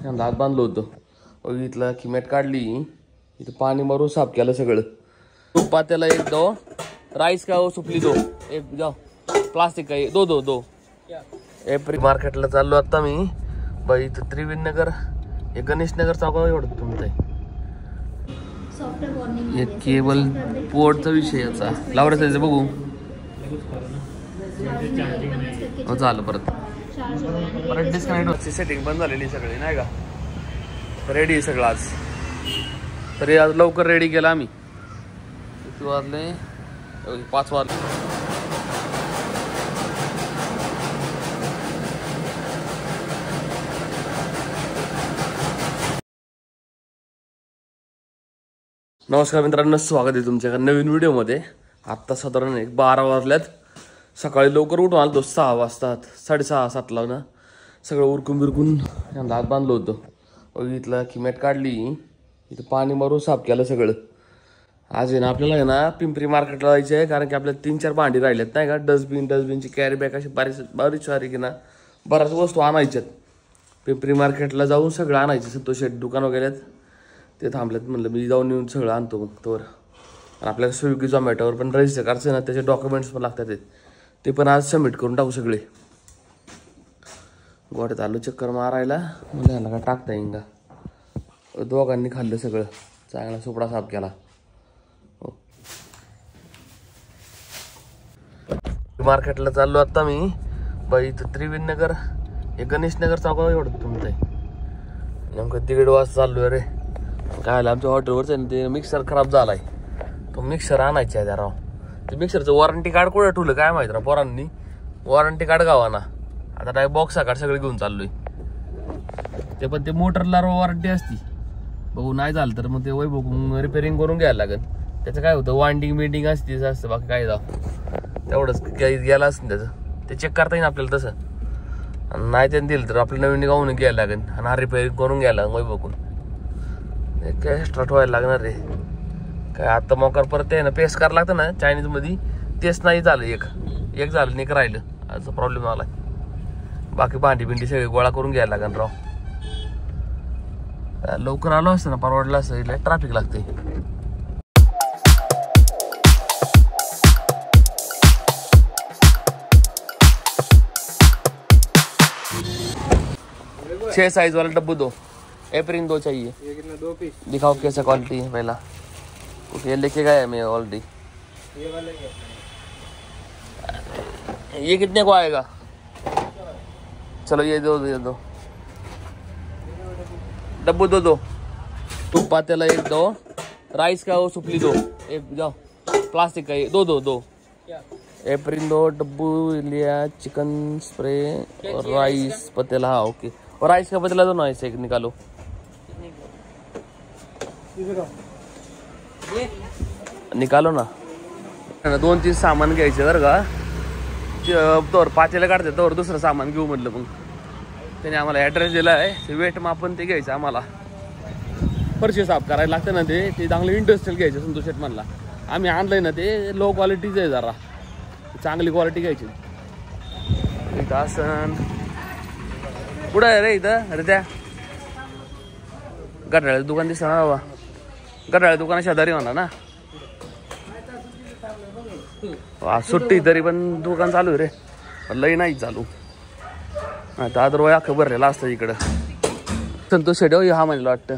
यांना हात बांधलं होतं. बघितलं की मॅट काढली, इथं पाणी मारून साफ केलं सगळं. पात्याला एक दो राईस का सुपली दो एक जाओ प्लास्टिक का दो एप्रिल मार्केटला चाललो आता मी. बाई इथं त्रिवेणी नगर हे गणेश नगर चौकावर एवढं तुमचं आहे. हे केबल पोर्टचा विषय याचा लावण्याचा याचं बघू. हो झालं परत डिस्कनेक्ट होते. सेटिंग बंद झालेली सगळी नाही का. रेडी आहे सगळं आज. तरी आज लवकर रेडी केला आम्ही. किती वाजले 5 वाजले. नमस्कार मित्रांनो, स्वागत आहे तुमच्या नवीन व्हिडिओमध्ये. आत्ता साधारण 12 वाजल्यात. सकाळी लवकर उठून आलो तो 6 वाजता 6:30-7ला ना. सगळं उरकून बिरकून यांना हात बांधलं होतं. बघितलं की मॅट काढली, इथं पाणी मारून साफ केलं सगळं. आज आहे ना आपल्याला आहे ना पिंपरी मार्केटला जायचं आहे, कारण की आपल्याला 3-4 भांडी राहिलेत नाही का. डस्टबिनची कॅरी बॅग अशी बारीक सारी की ना बऱ्याच वस्तू आणायच्यात. पिंपरी मार्केटला जाऊन सगळं आणायचं. संतोष शेट दुकान वगैरे ते थांबलेत. म्हणलं मी जाऊन येऊन सगळं आणतो मग तोवर. आणि आपल्याला स्विगी झोमॅटोवर पण रजिस्टर करायचं ना, त्याचे डॉक्युमेंट्स पण लागतात ते पण आज सबमिट करून टाकू सगळे. गोट्यात आलो चक्कर मारायला. मला ह्याला का टाकता येईन का. दोघांनी खाल्लं सगळं. चांगला सुपडा साफ केला. मार्केटला चाललो आता मी. बाई इथं त्रिवेणी नगर हे गणेश नगर चौकावर एवढं तुमचं आहे. नेमकं 1:30 वाजता चाललोय रे. काय आलं आमच्या हॉटेलवरच आहे ना, ते मिक्सर खराब झालाय. तो मिक्सर आणायचा आहे राव. ते मिक्सरचं वॉरंटी कार्ड कुठं ठेवलं काय माहिती ना पोरांनी. वॉरंटी कार्ड गावा ना. आता डायरेक्ट बॉक्स कार्ड सगळे घेऊन चाललोय. ते पण ते मोटरला वॉरंटी असती. बघू नाही झालं तर मग ते वय बघून रिपेअरिंग करून घ्यायला लागेल. त्याचं काय होतं वाइंडिंग बिंडिंग असते असतं, बाकी काय जाऊ तेवढंच काही गेलं असतं त्याचं. ते चेक करता येईल आपल्याला तसं. आणि नाही त्याने दिलं तर आपलं नवीन गावून घ्यायला लागेल. आणि हा रिपेअरिंग करून घ्यायला वय बघून काय स्टार्ट व्हायला लागणार रे. काय आता मोकार परत आहे ना पेस्ट करायला लागतं ना चायनीज मध्ये. तेच नाही झालं. एक झालं नाही राहिलं. असा प्रॉब्लेम आलाय. बाकी भांडी बिंडी सगळे गोळा करून घ्यायला लागेल राव. लवकर आलो असतं ना परवडलं असतं. ट्रॅफिक लागते. छह साइज वाला डब्बू दो. एप्रिन 2 चाहिए. दो पीस दिखाओ कैसा क्वालिटी है पहला. ये लेके गया मैं ऑलरेडी. ये कितने को आएगा. चलो ये दो डब्बू दो. पातेला एक दो राइस का सुपली दो एक जाओ प्लास्टिक का दो एप्रिन 2 डब्बू लिया. चिकन स्प्रे और राइस पतेला. हाँ ओके. और राइस का पतेला दो ना. ऐसे एक निकालो. निकालो ना. 2-3 सामान घ्यायचे बरं का. तोवर पातेला काढते तोवर दुसरं सामान घेऊ म्हटलं. मग त्याने आम्हाला ॲड्रेस दिला आहे. वेट मापन ते घ्यायचं आम्हाला. फरशी साफ करायला लागतं ना. ते चांगलं इंडस्ट्रियल घ्यायचं. संतोष शेट म्हणला आम्ही आणलंय ना ते लो क्वालिटीचं आहे. जरा चांगली क्वालिटी घ्यायची. इथं असं कुठं आहे रे इथं. अरे त्या गटाळ्याचं दुकान दिसतं ना बाबा. गटाळ्या दुकाना शेजारी म्हणा ना. सुट्टी तरी पण दुकान चालू आहे रे. लई नाही चालू. आता अदरवाय अख्खं भरलेलं असतं इकडं. संतोष शेट हा म्हणलं वाटतं.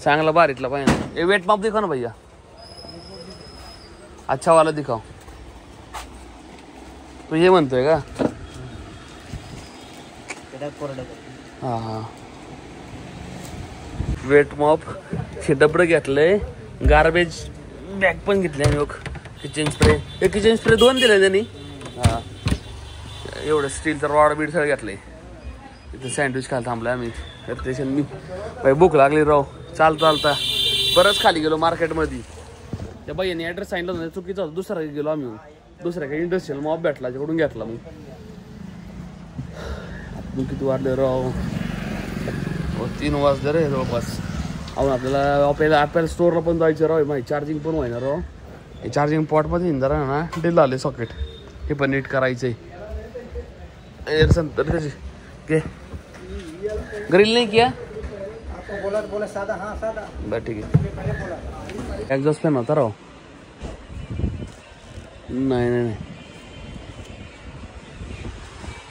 चांगला बारीतला पाहिजे. ए वेट माप दिखाओ ना भैया. अच्छा वाला दिखाओ. तू हे म्हणतोय का. हा वेट मॉप हे डबडं घेतलंय. गार्बेज बॅग पण घेतली आम्ही. Kitchen spray. हे किचन स्प्रे 2 दिले त्यांनी. हा एवढं स्टीलचं रॉड बीड सगळं घेतलंय. इथं सँडविच खायला थांबलोय आम्ही. स्टेशन मी बाई भूक लागली राव. चालता बरंच खाली गेलो मार्केटमध्ये. त्या बाईने ॲड्रेस सांगितलं ना चुकीचा होता. दुसरा गेलो आम्ही. दुसऱ्या काही इंडस्ट्रियल मॉप भेटला तिकडून घेतला. मग किती वाजले राव. 3 वाजले रे जवळपास. अहो आपल्याला स्टोरला पण जायचं राव. माहिती चार्जिंग पण व्हायना राव. हे चार्जिंग पॉटमध्ये जरा ना डिल आले सॉकेट. हे पण नीट करायचं आहे. एअर संतर त्याची घे ग्रिल नहीं किया? बोला सादा, हाँ सादा। बरं ठीक आहे. एक्झॉस्ट फॅन होता राव. नाही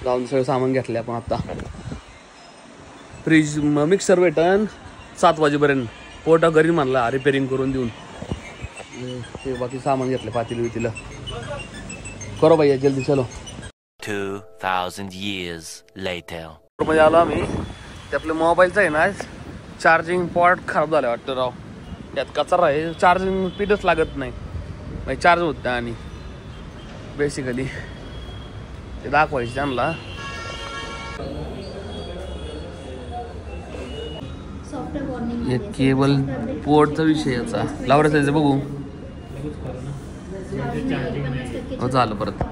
जाऊन सगळं सामान घेतलं आपण आता. फ्रीज मिक्सर भेटन 7 वाजेपर्यंत. पोटा घरी म्हणला रिपेअरिंग करून देऊन. ते बाकी सामान घेतलं पातील वितीला. करो भैया जल्दी चलो. 2000 years later. मध्ये आलो आम्ही. ते आपल्या मोबाईलचं आहे ना चार्जिंग पॉट खराब झालं वाटतं राव. यात कचरा आहे. चार्जिंग पीठच लागत नाही म्हणजे चार्ज होत नाही. आणि बेसिकली ते दाखवायचे त्यांना. हे केबल पोर्टचा विषय याचा लावण्याचा याचं बघू. हो झालं परत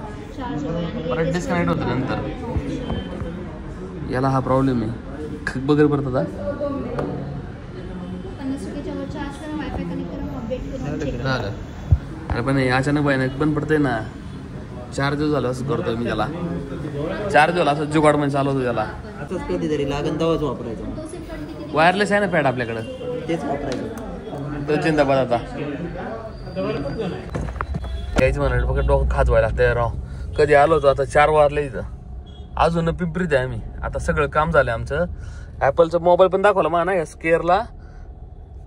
डिस्कनेक्ट होतं नंतर. याला हा प्रॉब्लेम आहे बघर परत आता. झालं अरे पण अचानक भयानक बंद पडतंय ना. चार्ज झालं असं करतोय मी त्याला. चार्ज झाला असं जुगाड म्हणजे चालवतो त्याला. कधीतरी लागन तेव्हाच वापरायचं. वायरलेस आहे ना पॅड आपल्याकडं तेच वापरायचं. तर चिंताबाद आता काहीच म्हणाल फक्त डोकं खाजवायला लागतंय राव. कधी आलो होतो आता 4 वाजले इथं. अजून पिंपरीत आहे आम्ही. आता सगळं काम झालं आमचं. ॲपलचं मोबाईल पण दाखवला मला ना स्केअरला.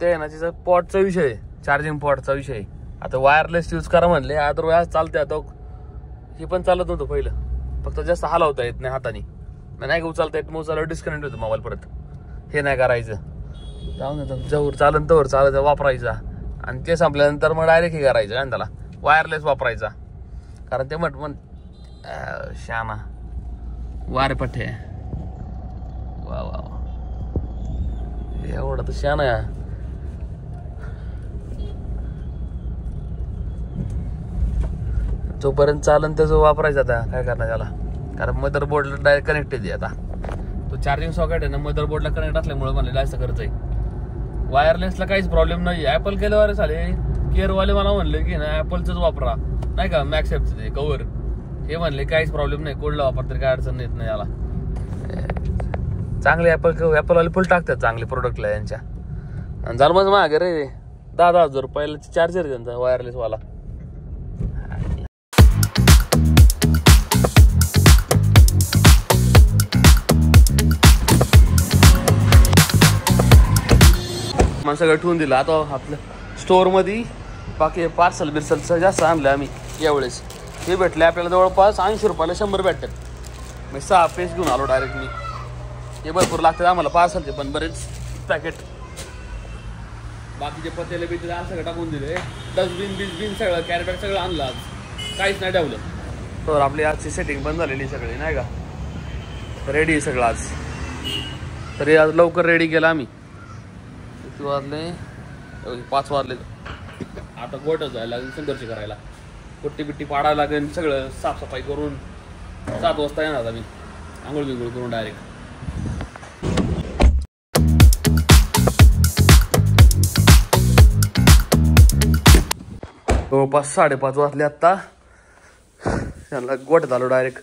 ते आहे ना तिचा पॉटचा विषय चार्जिंग पॉटचा विषय. आता वायरलेस यूज करा म्हणले. अदरवाईज चालते. आता हे पण चालत नव्हतं पहिलं. फक्त जास्त हलवता येत नाही हाताने. नाही का उचलता येत. मग उचलल्यावर डिस्कनेक्ट होतं मोबाईल परत. हे नाही करायचं. जाऊन येतं जवळ चालन तवर चालत वापरायचा. आणि ते संपल्यानंतर मग डायरेक्ट हे करायचं आणि त्याला वायरलेस वापरायचा. कारण ते म्हण शाना वारे पठ्ठे. वा वा एवढं तर शाना आहे. जोपर्यंत चालन त्याचं वापरायचं आता काय करणार त्याला. कारण मदरबोर्डला डायरेक्ट कनेक्ट आहे आता. तो चार्जिंग सॉकेट आहे ना मदरबोर्डला कनेक्ट असल्यामुळे मला जास्त खर्च आहे. वायरलेसला काहीच प्रॉब्लेम नाही. ॲपल केल्यावर झाले. केअरवाले मला म्हणले की ना ॲपलचंच वापरा नाही का. मॅक्सएपचं ते कवर हे म्हणले काहीच प्रॉब्लेम नाही. कोडला वापर तरी काय अडचण येत नाही याला. चांगले ॲपलवाले फुल टाकतात चांगले प्रोडक्टला यांच्या. आणि झालं मग मागे रे 10,000 रुपयाला चार्जर त्यांचा वायरलेसवाला. मला सगळं ठेवून दिलं. आता आपलं स्टोअरमध्ये बाकी पार्सल बिर्सलचं जास्त आणलं आम्ही यावेळेस. हे भेटले आपल्याला जवळपास 80 रुपयाला 100 भेटतात. मी 6 पीस घेऊन आलो डायरेक्ट मी. हे भरपूर लागतात आम्हाला पार्सलचे पण बरेच पॅकेट. बाकीचे पत्तेले बितेले आज सगळं टाकून दिले. डस्टबिन सगळं कॅरीबॅग सगळं आणलं आज. काहीच नाही ठेवलं. तर आपली आजची सेटिंग पण झालेली सगळी नाही का. रेडी आहे सगळं आज. तरी आज लवकर रेडी केलं आम्ही. किती वाजले 5 वाजले. आता गोटच जायला लागेल संघर्ष करायला. कुट्टी बिट्टी पाडायला लागेल. सगळं साफसफाई करून 7 वाजता येणार आम्ही. आंघोळ बिंघोळ करून डायरेक्ट. जवळपास 5:30 वाजले आत्ता. त्यांना गोट्यात आलो डायरेक्ट.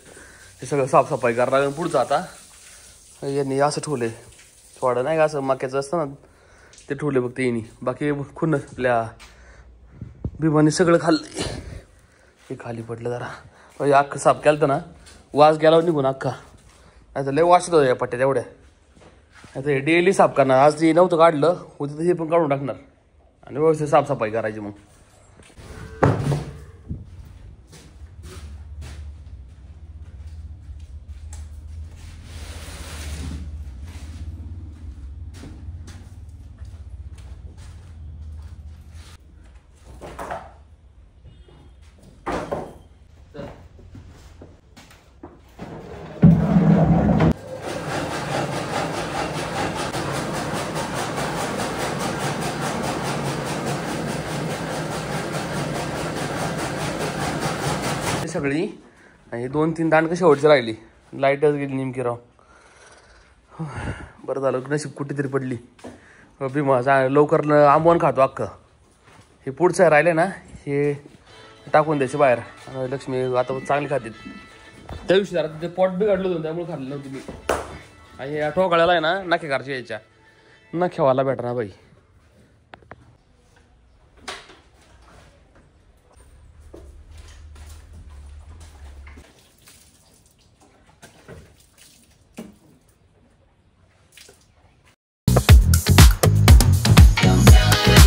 हे सगळं साफसफाई करायला लागेल पुढचं. आता यांनी असं ठेवलंय थोडं नाही का असं मक्याचं असतं ना ते ठेवले फक्त येणी. बाकी खून आपल्या बिमाने सगळं खाल्लं. हे खाली पडलं जरा. अख्खं साफ केलं तर ना वास गेला निघून अख्खा. आता लय वास होता या पट्ट्यात एवढ्या. आता हे डेली साफ करणार. आज ते नव्हतं काढलं होतं तर हे पण काढून टाकणार आणि व्यवस्थित साफसफाई करायची. मग सगळी आणि 2-3 दांड शेवटची राहिली. लाईटच गेली नेमकी राव. बरं झालं नशीब कुठेतरी पडली. भीमा लवकर आंबवण खातो अख्खं. हे पुढचं राहिले ना हे टाकून द्यायचे बाहेर. लक्ष्मी आता चांगली खाते. त्या दिवशी जरा ते पोट बिघडलं होतं त्यामुळे खाल्लं नव्हतं मी. आणि या ठोकळ्याला आहे ना नाकेकारची यायच्या नख्यावाला भेटणार बाई.